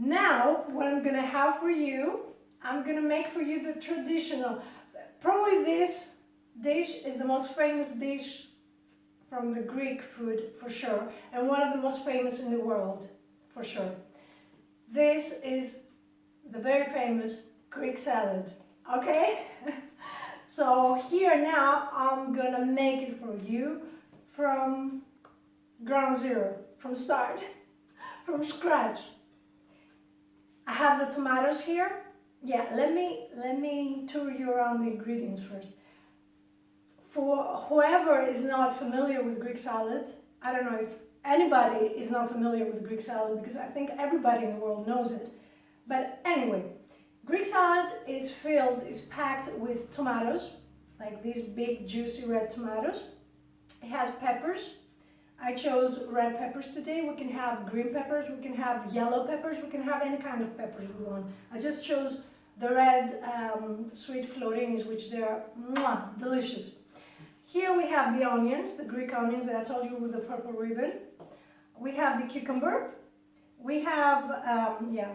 Now, what I'm gonna have for you, I'm gonna make for you the traditional, probably this dish is the most famous dish from the Greek food for sure, and one of the most famous in the world for sure. This is the very famous Greek salad, okay? So here now, I'm gonna make it for you from ground zero, from start, from scratch. I have the tomatoes here. Yeah, let me tour you around the ingredients first. For whoever is not familiar with Greek salad, I don't know if anybody is not familiar with Greek salad because I think everybody in the world knows it. But anyway, Greek salad is packed with tomatoes, like these big juicy red tomatoes. It has peppers. I chose red peppers today. We can have green peppers, we can have yellow peppers, we can have any kind of peppers we want. I just chose the red sweet Florinis, which they're delicious. Here we have the onions, the Greek onions that I told you with the purple ribbon. We have the cucumber. We have,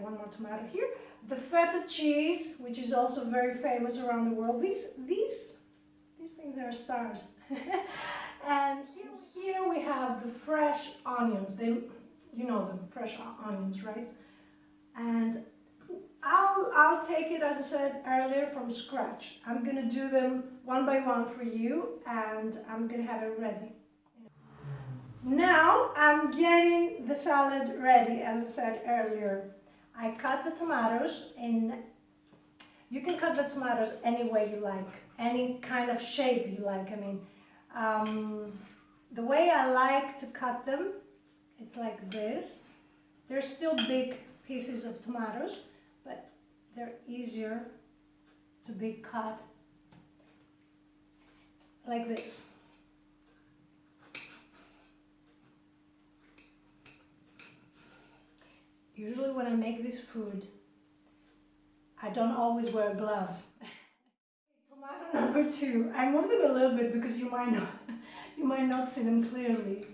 one more tomato here. The feta cheese, which is also very famous around the world. These things are stars. And here we have the fresh onions. You know them, fresh onions, right? And I'll take it, as I said earlier, from scratch. I'm gonna do them one by one for you, and I'm gonna have it ready. Now I'm getting the salad ready, as I said earlier. I cut the tomatoes in, you can cut the tomatoes any way you like, any kind of shape you like. I mean, the way I like to cut them, it's like this. They're still big pieces of tomatoes, but they're easier to be cut like this. Usually when I make this food, I don't always wear gloves. Tomato number 2. I moved them a little bit because you might not see them clearly.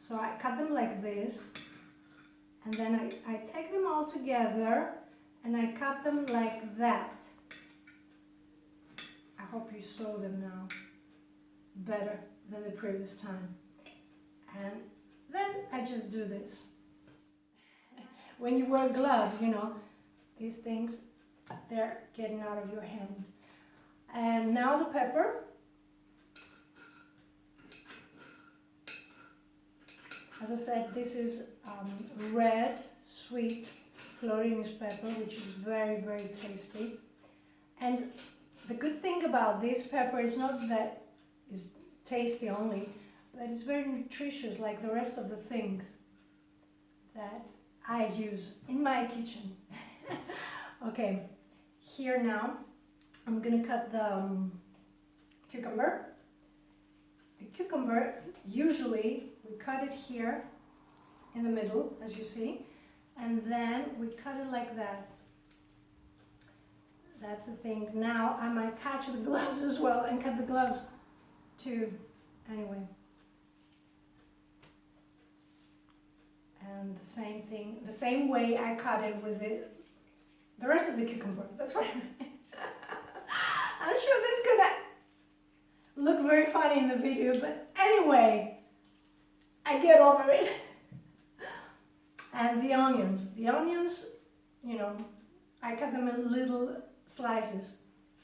So I cut them like this, and then I take them all together and I cut them like that. I hope you saw them now better than the previous time. And then I just do this. When you wear gloves, you know, these things, they're getting out of your hand. And now the pepper. As I said, this is red, sweet Florinis pepper, which is very, very tasty. And the good thing about this pepper is not that it's tasty only, but it's very nutritious, like the rest of the things that I use in my kitchen. Okay, here now, I'm gonna cut the cucumber. The cucumber, usually we cut it here in the middle, as you see, and then we cut it like that. That's the thing. Now I might catch the gloves as well and cut the gloves too. Anyway. And the same thing, the same way I cut it with the rest of the cucumber. That's what I mean. I'm sure this is gonna look very funny in the video, but anyway, I get over it. And the onions, you know, I cut them in little slices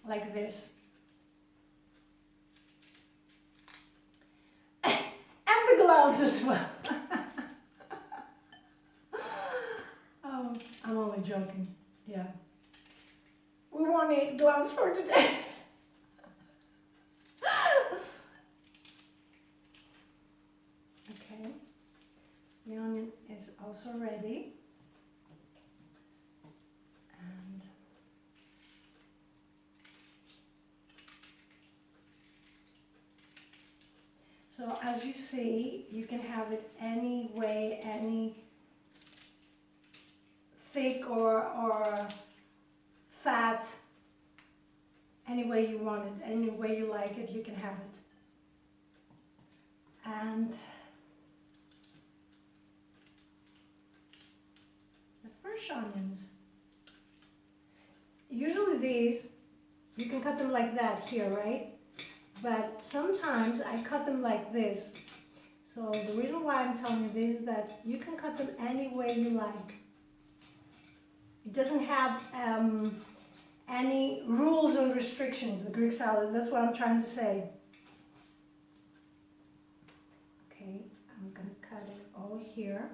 like this. And the gloves as well. Oh, I'm only joking, yeah. We won't need gloves for today. Okay, the onion is also ready. And so as you see, you can have it any way, any thick or fat, any way you want it, any way you like it, you can have it. And fresh onions. Usually these, you can cut them like that here, right? But sometimes I cut them like this. So the reason why I'm telling you this is that you can cut them any way you like. It doesn't have any rules and restrictions, the Greek salad. That's what I'm trying to say. Okay, I'm gonna cut it all here.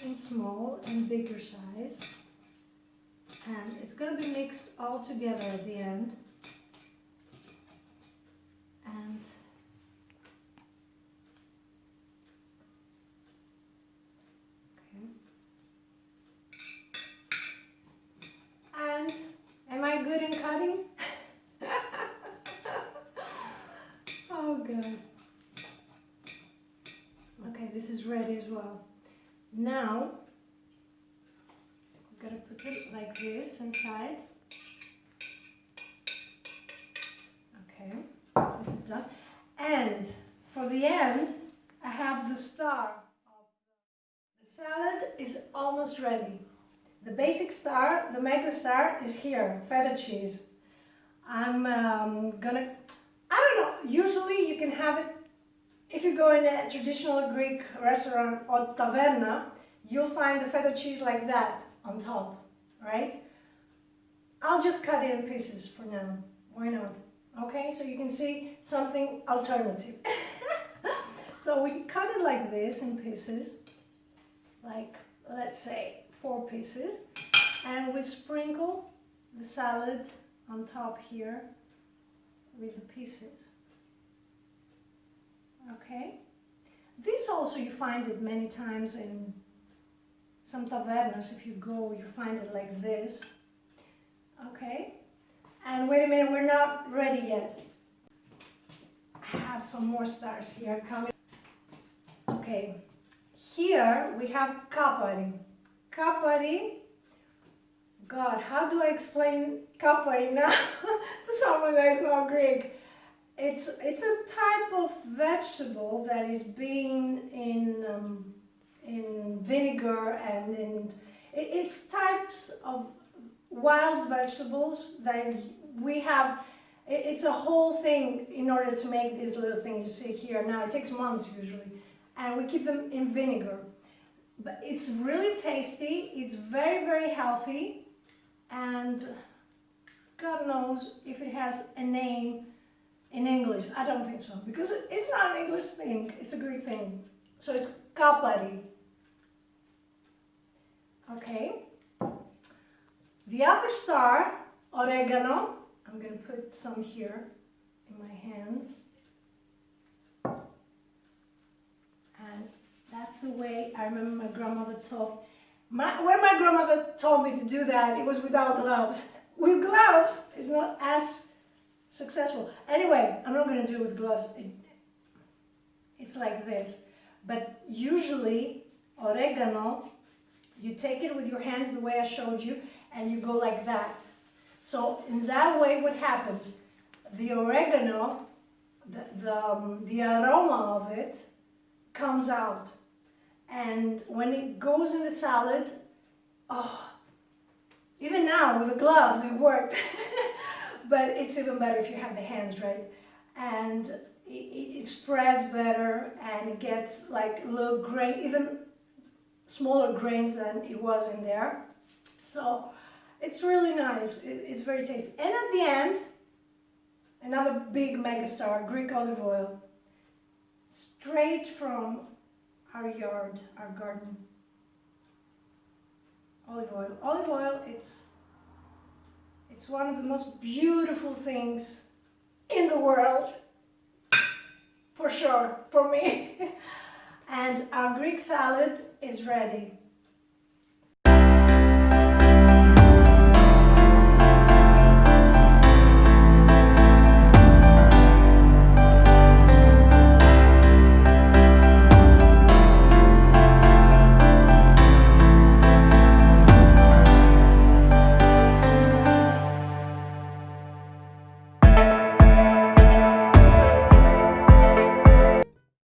In small and bigger size. And it's gonna be mixed all together at the end. And and am I good in cutting? Oh god. Okay, this is ready as well. Now I'm gonna put it like this inside. Okay, this is done. And for the end, I have the star. The salad is almost ready. The basic star, the mega star, is here, feta cheese. I'm gonna, I don't know, usually you can have it, if you go in a traditional Greek restaurant or taverna, you'll find the feta cheese like that on top, right? I'll just cut it in pieces for now, why not? Okay, so you can see something alternative. So we cut it like this in pieces, like let's say 4 pieces, and we sprinkle the salad on top here with the pieces. Okay, this also you find it many times in some tavernas. If you go, you find it like this. Okay, and wait a minute, we're not ready yet. I have some more stars here coming. Okay, here we have kapari. Kapari, God, how do I explain kapari now to someone that is not Greek? It's a type of vegetable that is being in vinegar and it's types of wild vegetables that we have. It's a whole thing in order to make this little thing you see here. Now it takes months usually, and we keep them in vinegar. But it's really tasty. It's very, very healthy, and God knows if it has a name in English. I don't think so, because it's not an English thing, it's a Greek thing. So it's kapari. Okay. The other star, oregano. I'm going to put some here in my hands. And that's the way I remember my grandmother taught. When my grandmother told me to do that, it was without gloves. With gloves, it's not as successful. Anyway, I'm not going to do it with gloves. It's like this. But usually, oregano, you take it with your hands the way I showed you, and you go like that. So in that way, what happens? The oregano, the aroma of it comes out. And when it goes in the salad, oh, even now with the gloves, it worked. But it's even better if you have the hands, right? And it spreads better, and it gets like little grain, even smaller grains than it was in there. So it's really nice. It's very tasty. And at the end, another big megastar, Greek olive oil, straight from our yard, our garden. Olive oil. Olive oil, it's one of the most beautiful things in the world, for sure, for me. And our Greek salad is ready.